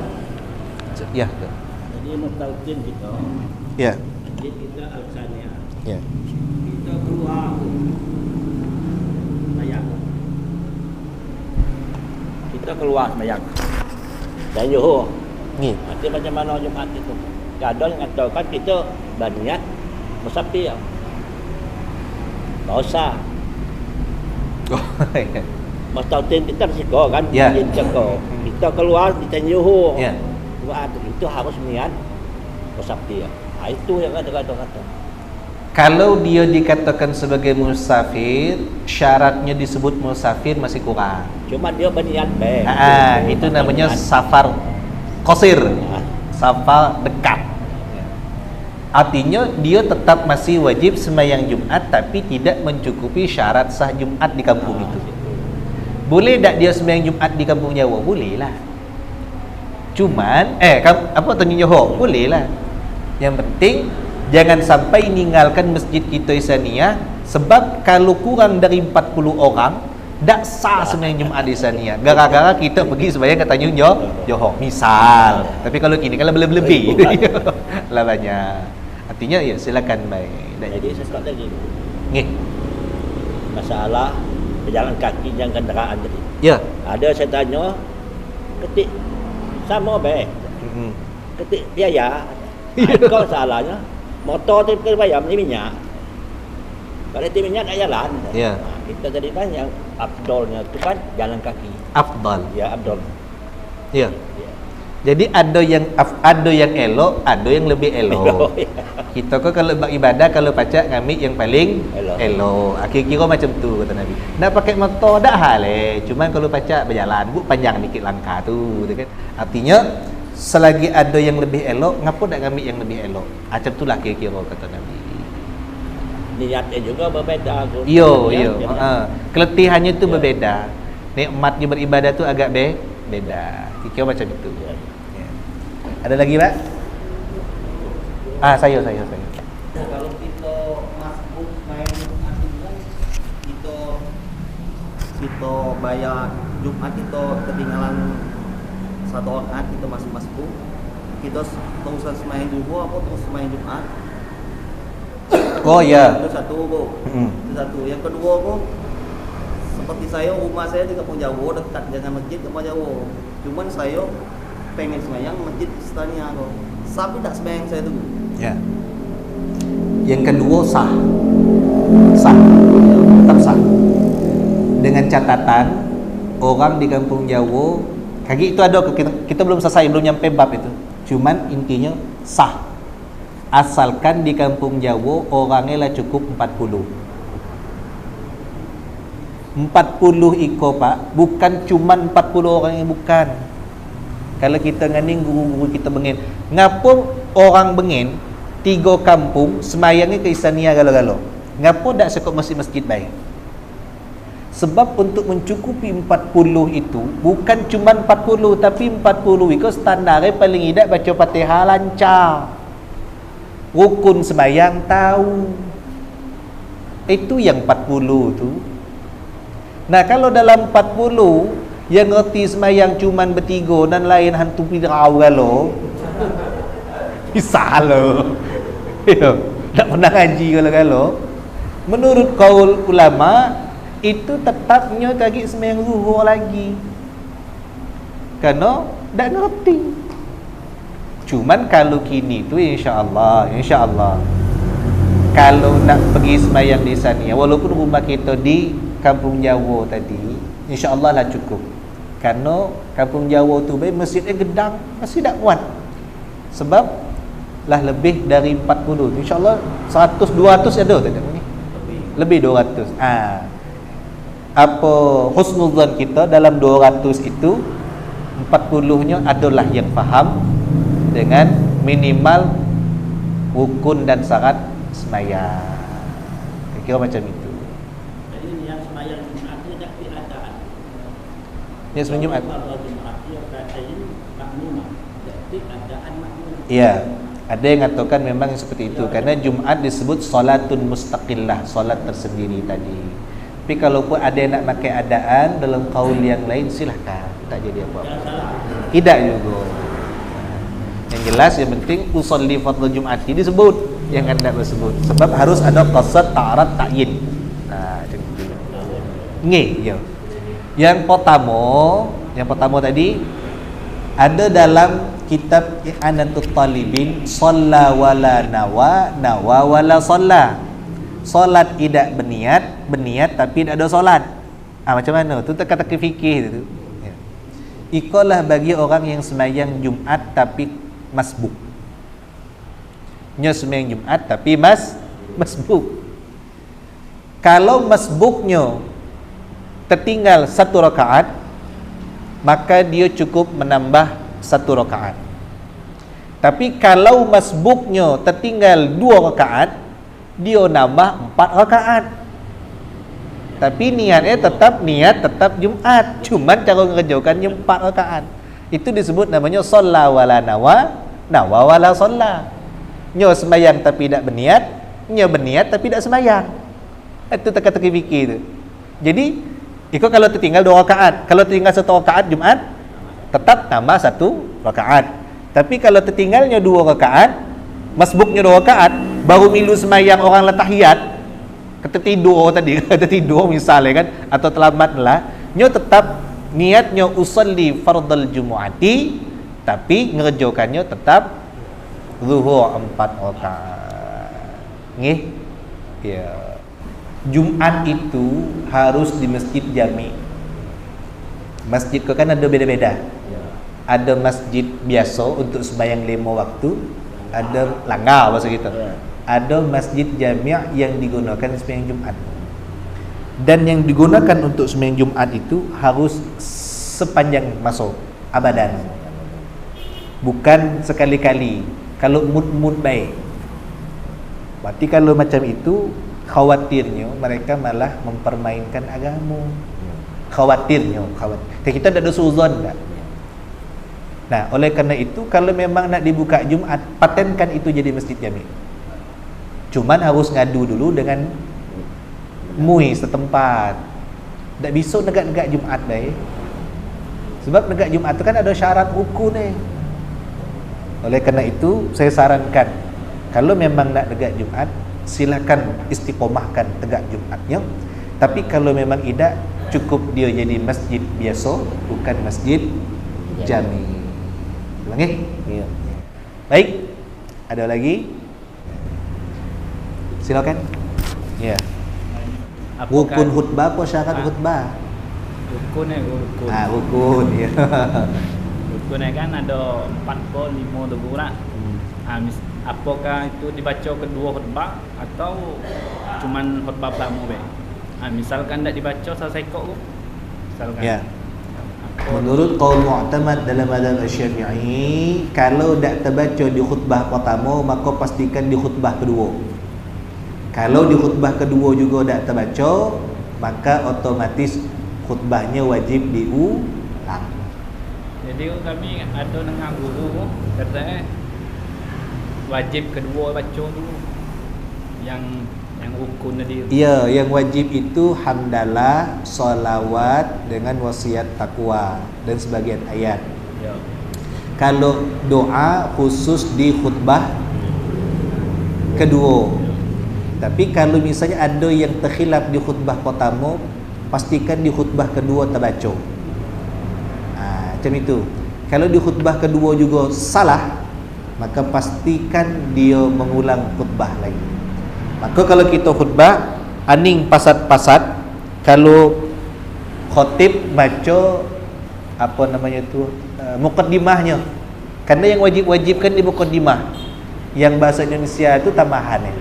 Ya. Jadi mustautin kita. Ya. Jadi kita alasannya. Ya. Kita keluar sembahyang. Kita keluar sembahyang. Dan Johor. Ni. Nanti macam mana Jumat itu? Ada yang katakan kita berniat musafir. Tak usah. Mustautin kita bersiko kan? Ya. Kita keluar di Tanjung Johor. Ya. Itu harus niat musafir. Itu yang kata. Kalau dia dikatakan sebagai musafir, syaratnya disebut musafir masih kurang. Cuma dia berniat baik. Itu namanya safar qasir. Safar dekat. Artinya dia tetap masih wajib sembahyang Jumat tapi tidak mencukupi syarat sah Jumat di kampung itu. Boleh tak dia sembahyang Jumat di kampung Jawa? Boleh lah. Cuman apa Tanjung Johor? Boleh lah. Yang penting jangan sampai ninggalkan masjid kita Isania, sebab kalau kurang dari 40 orang tak sah sembahyang Jumat di Isania. Gara-gara kita pergi sembahyang ke Tanjung Johor. Misal. Tapi kalau kini kalau lebih lah banyak. Artinya ya silakan baik. Jadi sesuatu lagi. Nggih. Masalah berjalan kaki dan kenderaan tadi. Ya. Ada saya tanya, ketik sama baik. Ketik biaya. Kau salahnya. Motor tu kena bayar minyak. Kalau itu minyak tak jalan. Ya. Kita tadi kan yang afdolnya tu kan jalan kaki. Afdal. Ya afdol. Ya. Jadi ada yang elok, ada yang lebih elok. Kita kok kalau beribadah kalau pacak ngambil yang paling elok. Kira-kira macam tu kata Nabi. Nak pakai motor dak hal Cuma kalau pacak berjalan, panjang dikit langkah tu kan. Artinya selagi ada yang lebih elok, ngapo tak ngambil yang lebih elok? Macam itulah kira-kira kata Nabi. Niatnya juga berbeza. Yo. Keletihannya tu berbeza. nikmatnya beribadah tu agak beda. Kira macam itu. Ya. Ada lagi, Pak? Saya. Kalau kita masuk main Jumat itu kan kita bayar Jumat, kita ketinggalan satu rakaat, kita masuk kita terus main dulu apa terus main Jumat. Oh ya. Itu satu, Bu. Itu satu. Yang kedua, Bu, seperti saya, rumah saya di Kampung Jawa, dekat dengan masjid Kampung Jawa. Cuman saya pengen sembahyang masjid Istania, kok. Tapi tak sembahyang saya tu. Ya. Yang kedua sah, tetap sah. Dengan catatan orang di Kampung Jawa, kaki itu ada, kita belum selesai, belum nyampe bab itu. Cuman intinya sah. Asalkan di Kampung Jawa orangnya lah cukup 40 ikor, Pak. Bukan cuman 40 orang yang bukan. Kalau kita nganing guru-guru kita bengin, ngapo orang bengin 3 kampung semayangnya ke Istania galo-galo. Ngapo dak sekop masjid-masjid baik? Sebab untuk mencukupi 40 itu bukan cuman 40 tapi 40 ikut standarnya paling tidak baca Fatihah lancar. Rukun sembahyang tahu. Itu yang 40 tu. Nah, kalau dalam 40 yang ngerti sembahyang cuman bertiga dan lain hantu pirau galo. Salah. Ya, tak pernah ngaji galo-galo. Menurut kaul ulama itu tetapnya kaki sembahyang zuhur lagi. Kerana tak ngerti. Cuman kalau kini tu insya-Allah kalau nak pergi sembahyang di sana, walaupun rumah kita di Kampung Jawa tadi, insya-Allah lah cukup. Kerana Kampung Jawa tu masjidnya gedang, masih tak kuat. Sebab lah lebih dari 40. Insya-Allah 100 200 ada tak ni? Lebih 200. Apa husnuzan kita dalam 200 itu 40-nya adalah yang faham dengan minimal rukun dan syarat sembahyang. Kira macam itu. Jadi yang sembahyang Jumat itu tak keadaan. Ya, sembahyang Jumat. Kalau Jumat itu kata ini makmum. Jadi keadaan makmum. Ya, ada yang mengatakan memang seperti itu karena Jumat disebut solatun mustaqillah, solat tersendiri tadi. Tapi kalau pun ada yang nak pakai adaan dalam kaul yang lain silahkan, tak jadi apa-apa. Tidak juga. Yang jelas yang penting usolli fardhu Jum'ati disebut, yang hendak disebut. Sebab harus ada qasad ta'arad ta'yin. Macam itu. Ya. Yang pertama tadi ada dalam kitab I'anatul Talibin, shalla wala nawa wala shalla. Solat tidak berniat tapi tidak ada solat. Macam mana? Tu teka-teki fikih tu. Ya. Ikalah bagi orang yang sembahyang Jumat tapi masbuk. Nya sembahyang Jumat tapi masbuk. Kalau masbuknya tertinggal 1 rakaat, maka dia cukup menambah 1 rakaat. Tapi kalau masbuknya tertinggal 2 rakaat, dia nambah 4 rakaat. Tapi niatnya tetap Jumat, cuman cara mengerjakannya 4 rakaat. Itu disebut namanya shalla wala nawa wala shalla. Nya sembahyang tapi tidak berniat, nya berniat tapi tidak sembahyang. Itu teka-teki fikih tu. Jadi, itu kalau tertinggal 2 rakaat, kalau tertinggal 1 rakaat Jumat, tetap tambah 1 rakaat. Tapi kalau tertinggalnya 2 rakaat, masbuknya 2 rakaat, baru milu sembahyang orang letahiyat, kata tidur misalnya kan, atau terlambat lah, nya tetap niatnya usolli fardal Jumu'ati, tapi ngerjakannya tetap zuhur 4 rakaat. Nggih? Ya. Jumat itu harus di masjid jami. Masjid kau kan ada beda-beda. Ada masjid biasa untuk sembahyang 5 waktu, ada langgar bahasa kita. Ada masjid jami' yang digunakan sembahyang Jumat. Dan yang digunakan untuk sembahyang Jumat itu harus sepanjang masa abadan. Bukan sekali-kali. Kalau mood baik. Berarti kalau macam itu, khawatirnya mereka malah mempermainkan agama. Khawatirnya, kita tak ada suzon tak. Nah, oleh kerana itu kalau memang nak dibuka Jumaat, patenkan itu jadi masjid jami. Cuman harus ngadu dulu dengan MUI setempat. Tak bisa negak-negak Jumaat baik. Sebab negak Jumaat tu kan ada syarat rukun ni. Oleh kerana itu saya sarankan, kalau memang nak negak Jumaat, silakan istiqomahkan tegak Jumaatnya. Tapi kalau memang tidak, cukup dia jadi masjid biasa, bukan masjid jami. Okay? Ya. Baik. Ada lagi? Silakan. Ya. Rukun khutbah apa syarat khutbah? Rukun rukun. Rukun ya. Rukun kan ada 4 ke 5 tu lah. Apakah itu dibaca kedua khutbah atau cuman khutbah pertama be? Misalkan tak dibaca selesai kok. Misalkan. Ya. Menurut qaul mu'tamad dalam mazhab Syafi'i, kalau tak terbaca di khutbah pertama, maka pastikan di khutbah kedua. Kalau di khutbah kedua juga tak terbaca, maka otomatis khutbahnya wajib diulang. Jadi kami ada dengan guru kata wajib kedua baca dulu. Yang rukun tadi. Ya, yang wajib itu hamdalah, solawat dengan wasiat takwa dan sebagian ayat. Ya. Kalau doa khusus di khutbah kedua. Tapi kalau misalnya ada yang terkhilaf di khutbah pertama, pastikan di khutbah kedua terbaca. Macam itu. Kalau di khutbah kedua juga salah, maka pastikan dia mengulang khutbah lagi. Maka kalau kita khutbah aning pasat-pasat, kalau khatib baca apa namanya tu muqaddimahnya. Karena yang wajib-wajibkan di muqaddimah. Yang bahasa Indonesia itu tambahan ya.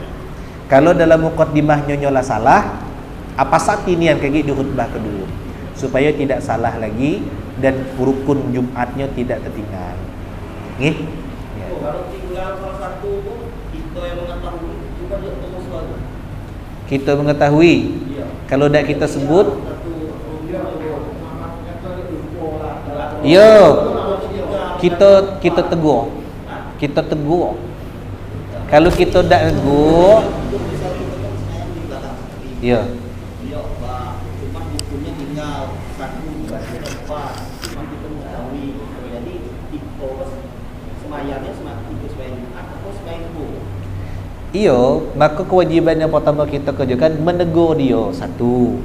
Kalau dalam muqaddimahnya nyola salah, apa satinian kayak di khutbah kedua supaya tidak salah lagi dan rukun Jumatnya tidak tertinggal. Nggih? Ya. Kalau tinggal salah satu pun kita yang mengetahui juga dia tunggu selalu. Kita mengetahui. Iya. Kalau tidak kita sebut, ya. kita tegur. Kita tegur. Kalau kita tidak tegur, ya. Dia cuma bukunya tinggal satu empat, cuma kita mengetahui. Jadi itu semayangnya semakin itu semayang Jumat atau semayang Subuh. Iya, maka kewajiban yang pertama kita kerjakan menegur dia satu.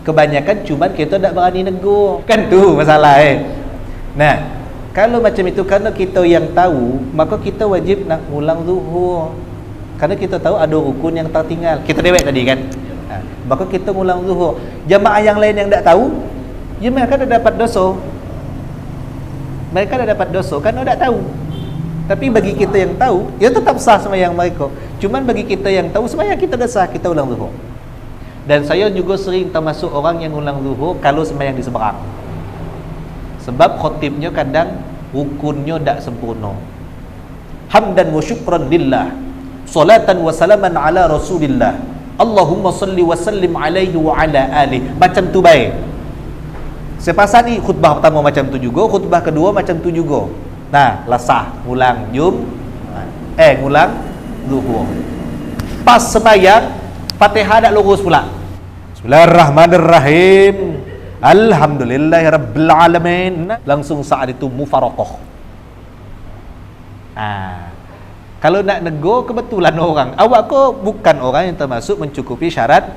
Kebanyakan cuma kita tak berani negur. Kan tu masalah Nah, kalau macam itu kerana kita yang tahu, maka kita wajib nak ulang zuhur. Kerana kita tahu ada rukun yang tertinggal. Kita dewek tadi kan. Maka kita ulang zuhur. Jamaah yang lain yang tak tahu, mereka dah dapat dosa. Mereka dah dapat dosa kerana tak tahu. Tapi bagi kita yang tahu, ya tetap sah sembahyang mereka. Cuman bagi kita yang tahu, sembahyang kita dah sah, kita ulang zuhur. Dan saya juga sering termasuk orang yang ulang zuhur kalau sembahyang di seberang. Sebab khotibnya kadang rukunnya tak sempurna. Hamdan wa syukran lillah, salatan wa salaman ala rasulillah, Allahumma salli wa sallim alaihi wa ala alihi. Macam tu baik. Sepasal ni khutbah pertama macam tu juga, khutbah kedua macam tu juga. Nah, lasah ngulang ngulang zuhur. Pas sembahyang Fatihah tak lurus pula. Bismillahirrahmanirrahim. Alhamdulillahirabbil alamin. Langsung saat itu mufaraqah. Kalau nak negur kebetulan orang, awak ko bukan orang yang termasuk mencukupi syarat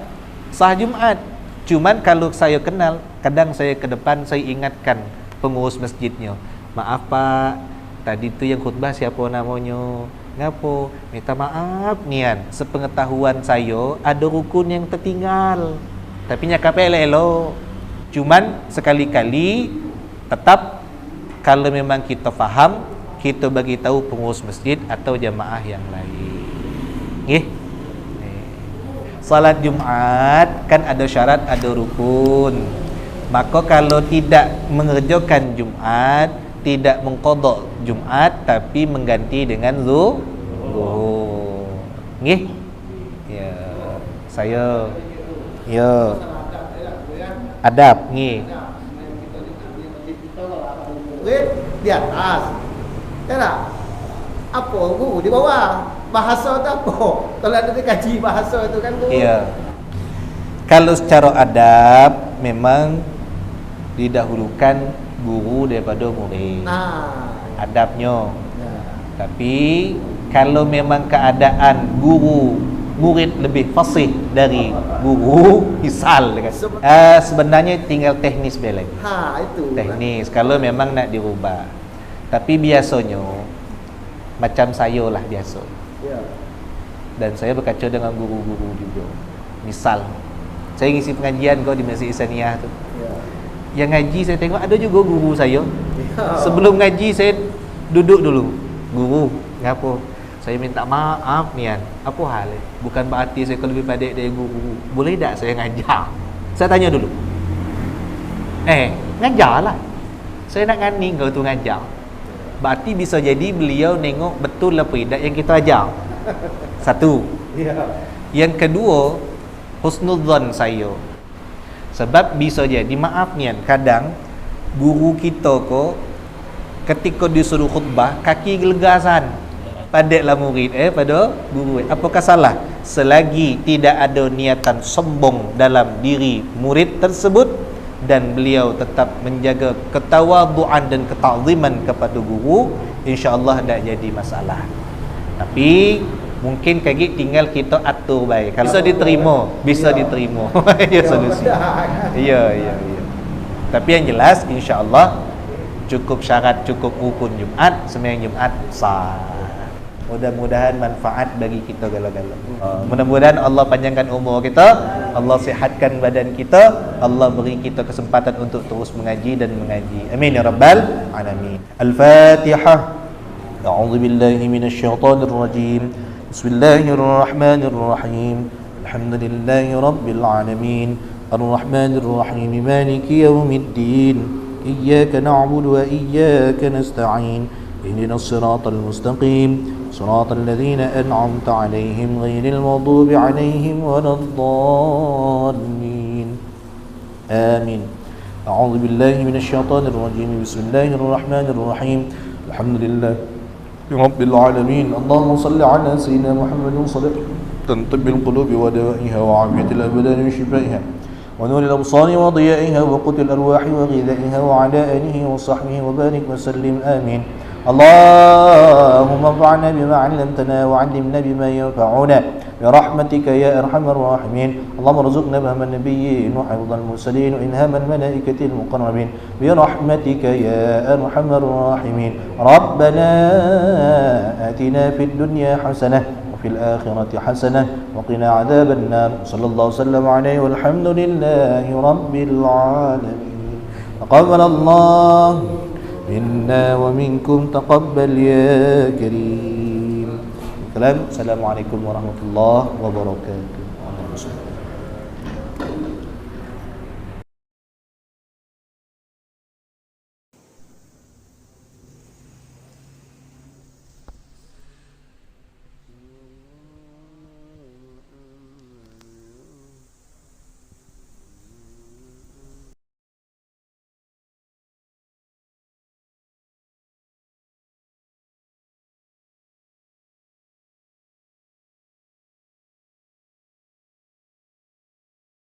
sah Jumaat. Cuman kalau saya kenal, kadang saya ke depan saya ingatkan pengurus masjidnya, maaf Pak, tadi tu yang khutbah siapa namanya? Ngapo? Minta maaf nian. Sepengetahuan saya ada rukun yang tertinggal. Tapi nyakap elok-elok. Cuman sekali-kali tetap kalau memang kita faham, kita bagi tahu pengurus masjid atau jamaah yang lain. Nggih. Salat Jumat kan ada syarat, ada rukun. Maka kalau tidak mengerjakan Jumat, tidak mengqadha Jumat tapi mengganti dengan zuhur. Nggih? Ya, saya ya adab ni. Murid di atas. Ya tak? Apa guru di bawah? Bahasa tu apa? Kalau ada kaji bahasa tu kan guru. Ya. Kalau secara adab memang didahulukan guru daripada murid. Nah, Adabnya. ya. Tapi kalau memang keadaan guru murid lebih fasih dari guru, misal kan. Sebenarnya tinggal teknis dia lagi. Itu. Teknis kalau memang nak dirubah. Tapi biasanya macam saya lah biasa. Ya. Dan saya berkaca dengan guru-guru juga. Misal saya ngisi pengajian kau di Masjid Ihsaniyah tu. Ya. Yang ngaji saya tengok ada juga guru saya. Ya. Sebelum ngaji saya duduk dulu. Guru, ngapa? Saya minta maaf nian. Apa hal? Bukan berarti saya lebih pandai dari guru. Boleh tak saya ngajar? Saya tanya dulu. Ngajarlah. Saya nak ngani kau tu ngajar. Berarti bisa jadi beliau nengok betul apa yang kita ajar. Satu. Ya. Yang kedua, husnudzan saya. Sebab bisa jadi, maaf nian, kadang guru kita ko ketika disuruh khutbah kaki gelegasan. Padaklah murid pada guru. Apakah salah? Selagi tidak ada niatan sombong dalam diri murid tersebut dan beliau tetap menjaga ketawaduan dan ketakziman kepada guru, insya-Allah tak jadi masalah. Tapi mungkin kaget tinggal kita atur baik. Kalau bisa diterima, bisa diterima. Ya solusi. Ya. Tapi yang jelas insya-Allah cukup syarat, cukup rukun Jumaat, sembahyang Jumaat sah. Mudah-mudahan manfaat bagi kita gala-gala. Mudah-mudahan Allah panjangkan umur kita, Allah sihatkan badan kita, Allah beri kita kesempatan untuk terus mengaji dan mengaji. Amin ya rabbal alamin. Al-Fatihah. A'udzu billahi minasyaitonir rajim. Bismillahirrahmanirrahim. Alhamdulillahi rabbil alamin. Ar-Rahmanir Rahim. Maliki yaumiddin. Iyyaka na'budu wa iyyaka nasta'in. Ihdinas siratal mustaqim. صراط الذين أنعمت عليهم غير المغضوب عليهم ولا الضالين آمين. أعوذ بالله من الشيطان الرجيم. بسم الله الرحمن الرحيم. الحمد لله رب العالمين. اللهم صل على سيدنا محمد صلاة طب القلوب ودوائها وعافية الأبدان وشفائها ونور الأبصار وضيائها وقوت الأرواح وغذائها وعلى آله وصحبه وبارك وسلم آمين. اللهم انفعنا بما علمتنا وعلمنا بما ينفعنا برحمتك يا أرحم الراحمين. اللهم ارزقنا فهم النبيين وحفظ المرسلين وإلهام الملائكة المقربين برحمتك يا أرحم الراحمين. ربنا آتنا في الدنيا حسنة وفي الآخرة حسنة وقنا عذاب النار. صلى الله وسلم عليه والحمد لله رب العالمين. تقبل الله منا ومنكم تقبل يا كريم. السلام عليكم ورحمة الله وبركاته.